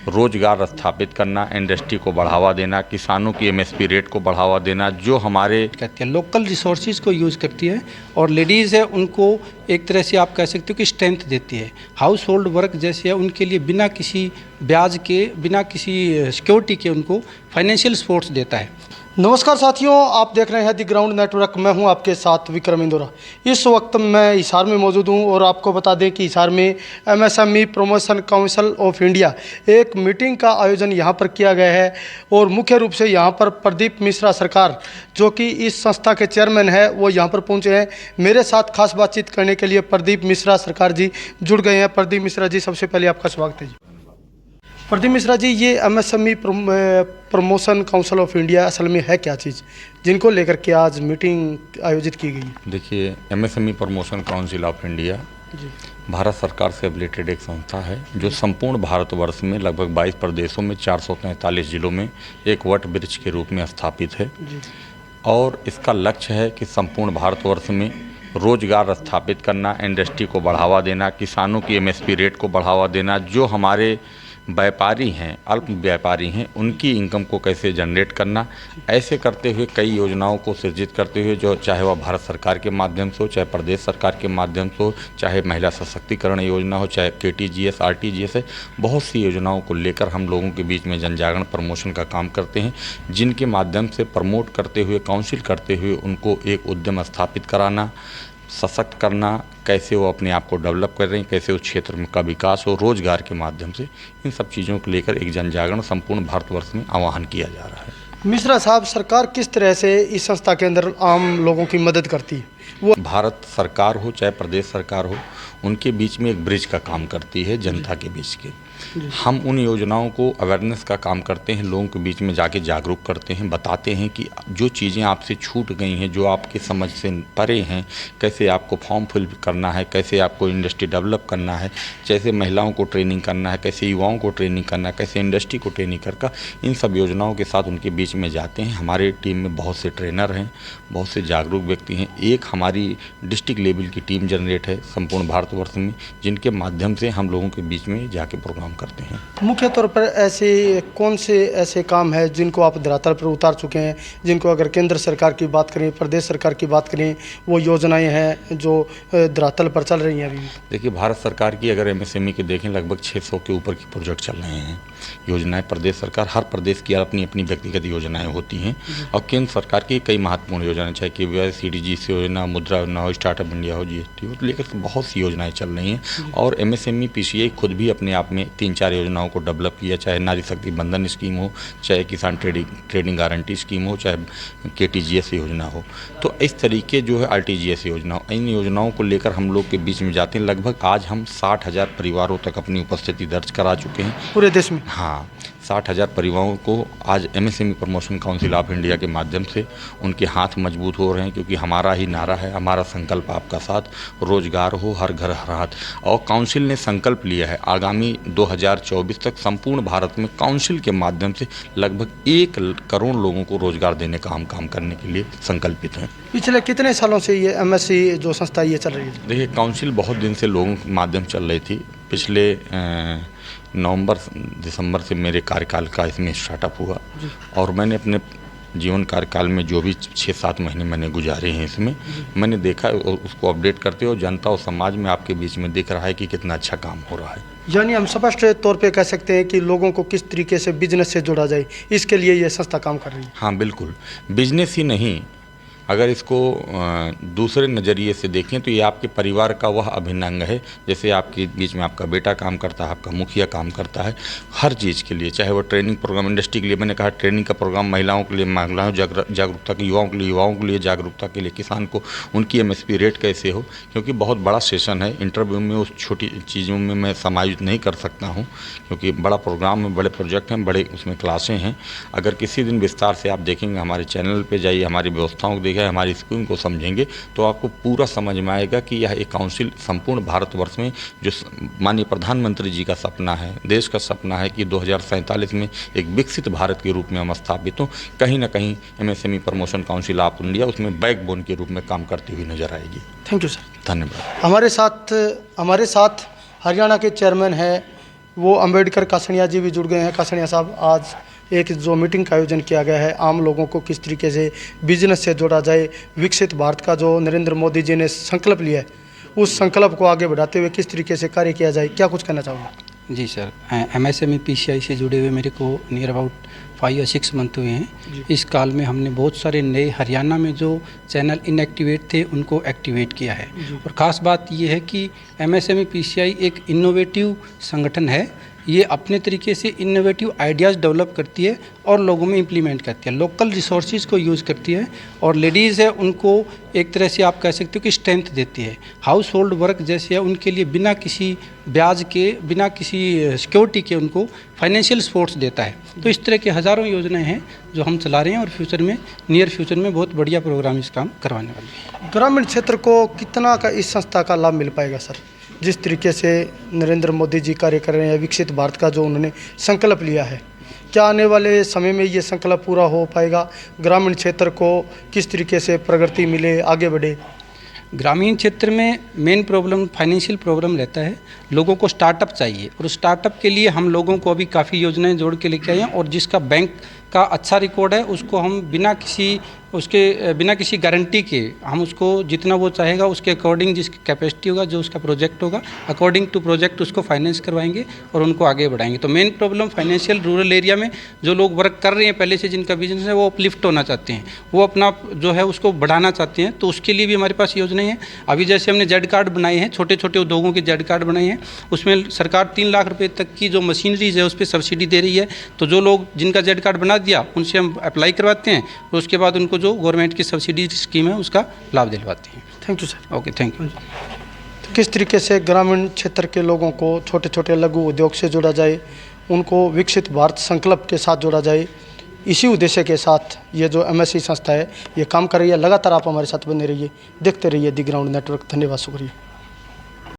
रोजगार स्थापित करना, इंडस्ट्री को बढ़ावा देना, किसानों की एमएसपी रेट को बढ़ावा देना, जो हमारे कहते हैं लोकल रिसोर्सेज को यूज़ करती है और लेडीज़ है उनको एक तरह से आप कह सकते हो कि स्ट्रेंथ देती है। हाउस होल्ड वर्क जैसे है उनके लिए बिना किसी ब्याज के, बिना किसी सिक्योरिटी के उनको फाइनेंशियल सपोर्ट्स देता है। नमस्कार साथियों, आप देख रहे हैं दी ग्राउंड नेटवर्क। मैं हूं आपके साथ विक्रम इंदौरा। इस वक्त मैं हिसार में मौजूद हूं और आपको बता दें कि हिसार में MSME promotion council of India एक मीटिंग का आयोजन यहां पर किया गया है और मुख्य रूप से यहां पर प्रदीप मिश्रा सरकार, जो कि इस संस्था के चेयरमैन है, वो यहां पर पहुंचे हैं। मेरे साथ खास बातचीत करने के लिए प्रदीप मिश्रा सरकार जी जुड़ गए हैं। प्रदीप मिश्रा जी, सबसे पहले आपका स्वागत है जी। प्रदीप मिश्रा जी, ये MSME promotion council of India असल में है क्या चीज़, जिनको लेकर के आज मीटिंग आयोजित की गई? देखिए, MSME promotion council of India जी, भारत सरकार से रिलेटेड एक संस्था है जो संपूर्ण भारतवर्ष में लगभग 22 प्रदेशों में 443 जिलों में एक वट वृक्ष के रूप में स्थापित है। जी, और इसका लक्ष्य है कि संपूर्ण भारतवर्ष में रोजगार स्थापित करना, इंडस्ट्री को बढ़ावा देना, किसानों की एमएसपी रेट को बढ़ावा देना, जो हमारे व्यापारी हैं, अल्प व्यापारी हैं, उनकी इनकम को कैसे जनरेट करना। ऐसे करते हुए कई योजनाओं को सृजित करते हुए, जो चाहे वह भारत सरकार के माध्यम से हो, चाहे प्रदेश सरकार के माध्यम से हो, चाहे महिला सशक्तिकरण योजना हो, चाहे केटीजीएस, आरटीजीएस है, बहुत सी योजनाओं को लेकर हम लोगों के बीच में जनजागरण प्रमोशन का काम करते हैं, जिनके माध्यम से प्रमोट करते हुए, काउंसिल करते हुए उनको एक उद्यम स्थापित कराना, सशक्त करना, कैसे वो अपने आप को डेवलप कर रहे हैं, कैसे उस क्षेत्र में का विकास हो, रोजगार के माध्यम से, इन सब चीज़ों को लेकर एक जनजागरण संपूर्ण भारतवर्ष में आह्वान किया जा रहा है। मिश्रा साहब, सरकार किस तरह से इस संस्था के अंदर आम लोगों की मदद करती है? वो भारत सरकार हो चाहे प्रदेश सरकार हो, उनके बीच में एक ब्रिज का काम करती है, जनता के बीच के। हम उन योजनाओं को अवेयरनेस का काम करते हैं, लोगों के बीच में जाके जागरूक करते हैं, बताते हैं कि जो चीज़ें आपसे छूट गई हैं, जो आपके समझ से परे हैं, कैसे आपको फॉर्म फिल करना है, कैसे आपको इंडस्ट्री डेवलप करना है, कैसे महिलाओं को ट्रेनिंग करना है, कैसे युवाओं को ट्रेनिंग करना है, कैसे इंडस्ट्री को ट्रेनिंग करके इन सब योजनाओं के साथ उनके बीच में जाते हैं। हमारे टीम में बहुत से ट्रेनर हैं, बहुत से जागरूक व्यक्ति हैं। एक हमारी डिस्ट्रिक्ट लेवल की टीम जनरेट है संपूर्ण भारतवर्ष में, जिनके माध्यम से हम लोगों के बीच में जाके प्रोग्राम करते हैं। मुख्य तौर पर ऐसे कौन से ऐसे काम हैं जिनको आप धरातल पर उतार चुके हैं, जिनको अगर केंद्र सरकार की बात करें, प्रदेश सरकार की बात करें, वो योजनाएं हैं जो धरातल पर चल रही हैं अभी? देखिए, भारत सरकार की अगर एमएसएमई के देखें, लगभग 600 के ऊपर की प्रोजेक्ट चल रहे हैं, योजनाएं। प्रदेश सरकार, हर प्रदेश की अपनी अपनी व्यक्तिगत योजनाएं होती हैं, और केंद्र सरकार की कई महत्वपूर्ण योजनाएं, चाहे कि सीडीजीसी योजना, मुद्रा योजना हो, स्टार्टअप इंडिया हो, जीएसटी हो, तो लेकर बहुत सी योजनाएं चल रही हैं। और एमएसएमई पीसीआई खुद भी अपने आप में 3-4 योजनाओं को डेवलप किया, चाहे नारी शक्ति बंधन स्कीम हो, चाहे किसान ट्रेडिंग गारंटी स्कीम हो, चाहे केटीजीएस योजना हो। तो इस तरीके जो है आरटीजीएस योजना हो, इन योजनाओं को लेकर हम लोग के बीच में जाते हैं। लगभग आज हम 60,000 परिवारों तक अपनी उपस्थिति दर्ज करा चुके हैं पूरे देश में। हाँ, 60,000 परिवारों को आज MSME promotion council of India के माध्यम से उनके हाथ मजबूत हो रहे हैं, क्योंकि हमारा ही नारा है, हमारा संकल्प आपका साथ, रोजगार हो हर घर हर हाथ। और काउंसिल ने संकल्प लिया है आगामी 2024 तक संपूर्ण भारत में काउंसिल के माध्यम से लगभग 1 करोड़ लोगों को रोजगार देने का हम काम करने के लिए संकल्पित हैं। पिछले कितने सालों से ये एमएससी जो संस्था ये चल रही है? देखिए, काउंसिल बहुत दिन से लोगों के माध्यम चल रही थी। पिछले नवंबर दिसंबर से मेरे कार्यकाल का इसमें स्टार्टअप हुआ, और मैंने अपने जीवन कार्यकाल में जो भी 6-7 महीने मैंने गुजारे हैं इसमें, मैंने देखा और उसको अपडेट करते हो जनता और समाज में आपके बीच में दिख रहा है कि कितना अच्छा काम हो रहा है। यानी हम स्पष्ट तौर पे कह सकते हैं कि लोगों को किस तरीके से बिजनेस से जोड़ा जाए, इसके लिए ये संस्था काम कर रही है। हाँ, बिल्कुल। बिजनेस ही नहीं, अगर इसको दूसरे नज़रिए से देखें तो ये आपके परिवार का वह अभिन्न अंग है। जैसे आपके बीच में आपका बेटा काम करता है, आपका मुखिया काम करता है, हर चीज़ के लिए, चाहे वो ट्रेनिंग प्रोग्राम इंडस्ट्री के लिए, मैंने कहा ट्रेनिंग का प्रोग्राम महिलाओं के लिए, महिलाओं जागरूकता के, युवाओं के लिए, युवाओं के लिए जागरूकता के लिए, किसान को उनकी एमएसपी रेट कैसे हो, क्योंकि बहुत बड़ा सेशन है। इंटरव्यू में उस छोटी चीज़ों में मैं समायोजित नहीं कर सकता हूँ, क्योंकि बड़ा प्रोग्राम है, बड़े प्रोजेक्ट हैं, बड़े उसमें क्लासें हैं। अगर किसी दिन विस्तार से आप देखेंगे, हमारे चैनल पर जाइए, हमारी व्यवस्थाओं को देखिए, हमारी स्कीम को समझेंगे, तो आपको पूरा समझ में आएगा कि यह एक काउंसिल संपूर्ण भारतवर्ष में, जो माननीय प्रधानमंत्री जी का सपना है, देश का सपना है कि 2047 में एक विकसित भारत के रूप में हम स्थापित हों, कहीं ना कहीं MSME promotion council of India उसमें बैकबोन के रूप में काम करती हुई नजर आएगी। Thank you sir. धन्यवाद। हमारे साथ हरियाणा के चेयरमैन है वो अम्बेडकर कासनिया जी भी जुड़ गए हैं। कासनिया साहब, आज एक जो मीटिंग का आयोजन किया गया है, आम लोगों को किस तरीके से बिजनेस से जोड़ा जाए, विकसित भारत का जो नरेंद्र मोदी जी ने संकल्प लिया है, उस संकल्प को आगे बढ़ाते हुए किस तरीके से कार्य किया जाए, क्या कुछ कहना चाहोगे? जी सर, MSME PCI से जुड़े हुए मेरे को नियर अबाउट 5 या 6 मंथ हुए हैं। इस काल में हमने बहुत सारे नए हरियाणा में जो चैनल इनएक्टिवेट थे उनको एक्टिवेट किया है। और ख़ास बात ये है कि MSME PCI एक इनोवेटिव संगठन है। ये अपने तरीके से इनोवेटिव आइडियाज़ डेवलप करती है और लोगों में इम्प्लीमेंट करती है, लोकल रिसोर्सेज को यूज़ करती है, और लेडीज़ है उनको एक तरह से आप कह सकते हो कि स्ट्रेंथ देती है। हाउस होल्ड वर्क जैसे है उनके लिए बिना किसी ब्याज के, बिना किसी सिक्योरिटी के उनको फाइनेंशियल सपोर्ट्स देता है। तो इस तरह के हज़ारों योजनाएं हैं जो हम चला रहे हैं और फ्यूचर में, नियर फ्यूचर में बहुत बढ़िया प्रोग्राम इस काम करवाने वाले हैं। ग्रामीण क्षेत्र को कितना का इस संस्था का लाभ मिल पाएगा सर? जिस तरीके से नरेंद्र मोदी जी कार्य कर रहे हैं, विकसित भारत का जो उन्होंने संकल्प लिया है, क्या आने वाले समय में ये संकल्प पूरा हो पाएगा? ग्रामीण क्षेत्र को किस तरीके से प्रगति मिले, आगे बढ़े? ग्रामीण क्षेत्र में मेन प्रॉब्लम फाइनेंशियल प्रॉब्लम रहता है। लोगों को स्टार्टअप चाहिए और स्टार्टअप के लिए हम लोगों को अभी काफ़ी योजनाएं जोड़ के लेके आए हैं, और जिसका बैंक का अच्छा रिकॉर्ड है उसको हम बिना किसी गारंटी के हम उसको जितना वो चाहेगा उसके अकॉर्डिंग, जिसकी कैपेसिटी होगा, जो उसका प्रोजेक्ट होगा, अकॉर्डिंग टू प्रोजेक्ट उसको फाइनेंस करवाएंगे और उनको आगे बढ़ाएंगे। तो main problem financial, rural area में जो लोग वर्क कर रहे हैं पहले से, जिनका बिजनेस है, वो अपलिफ्ट होना चाहते हैं, वो अपना जो है उसको बढ़ाना चाहते हैं, तो उसके लिए भी हमारे पास योजनाएं हैं। अभी जैसे हमने जेड कार्ड बनाए हैं, छोटे छोटे उद्योगों के जेड कार्ड बनाए हैं, उसमें सरकार 3 लाख रुपये तक की जो मशीनरीज है उस पर सब्सिडी दे रही है। तो जो लोग जिनका जेड कार्ड बना दिया उनसे हम अप्लाई करवाते हैं, और उसके बाद उनको जो गवर्नमेंट की सब्सिडी स्कीम है उसका लाभ दिलवाते हैं। Thank you sir. Okay, thank you. तो किस तरीके से ग्रामीण क्षेत्र के लोगों को छोटे छोटे लघु उद्योग से जोड़ा जाए, उनको विकसित भारत संकल्प के साथ जोड़ा जाए, इसी उद्देश्य के साथ ये जो MSE संस्था है ये काम कर रही है। लगातार आप हमारे साथ बने रहिए, देखते रहिए दी ग्राउंड नेटवर्क। धन्यवाद, शुक्रिया।